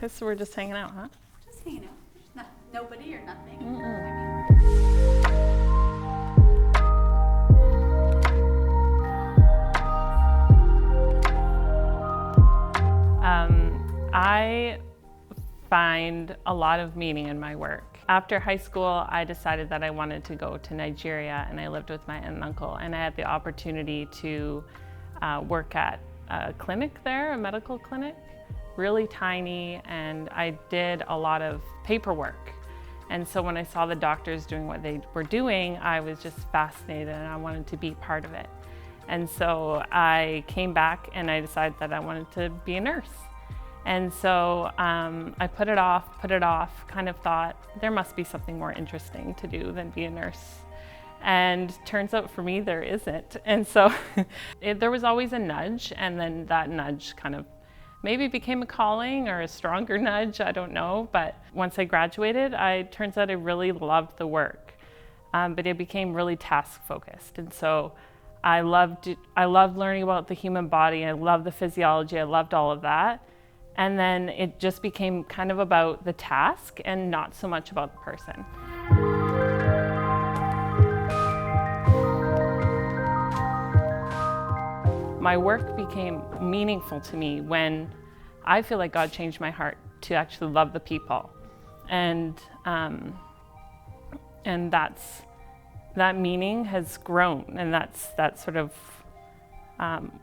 Okay, so we're just hanging out, huh? Just hanging out. There's nobody or nothing. I find a lot of meaning in my work. After high school, I decided that I wanted to go to Nigeria, and I lived with my aunt and uncle, and I had the opportunity to work at a clinic there, a medical clinic, really tiny, and I did a lot of paperwork. And so when I saw the doctors doing what they were doing, I was just fascinated and I wanted to be part of it. And so I came back and I decided that I wanted to be a nurse. And so I put it off, kind of thought there must be something more interesting to do than be a nurse. And turns out for me there isn't. And so there was always a nudge, and then that nudge kind of maybe became a calling or a stronger nudge, I don't know. But once I graduated, turns out I really loved the work, but it became really task focused. And so I loved learning about the human body. I loved the physiology. I loved all of that. And then it just became kind of about the task and not so much about the person. My work became meaningful to me when I feel like God changed my heart to actually love the people. And that meaning has grown, and that's sort of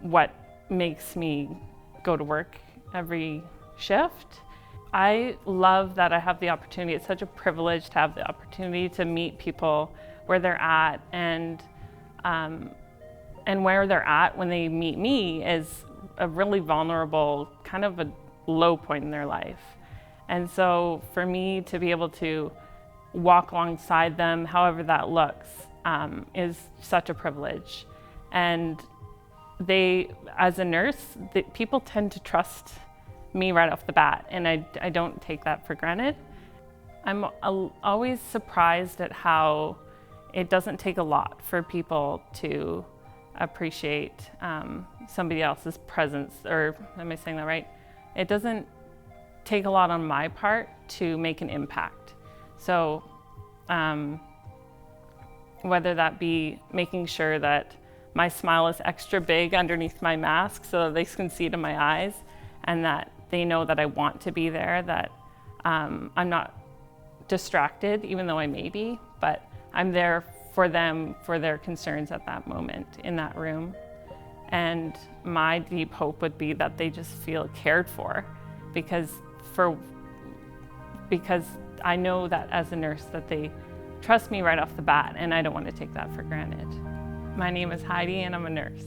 what makes me go to work every shift. I love that I have the opportunity. It's such a privilege to have the opportunity to meet people where they're at, and where they're at when they meet me is a really vulnerable, kind of a low point in their life. And so for me to be able to walk alongside them, however that looks, is such a privilege. And as a nurse, people tend to trust me right off the bat, and I don't take that for granted. I'm always surprised at how it doesn't take a lot for people to appreciate somebody else's presence, or am I saying that right? It doesn't take a lot on my part to make an impact. So whether that be making sure that my smile is extra big underneath my mask so that they can see it in my eyes, and that they know that I want to be there, that I'm not distracted, even though I may be, but I'm there for them, for their concerns at that moment in that room. And my deep hope would be that they just feel cared for, because I know that as a nurse that they trust me right off the bat, and I don't want to take that for granted. My name is Heidi, and I'm a nurse.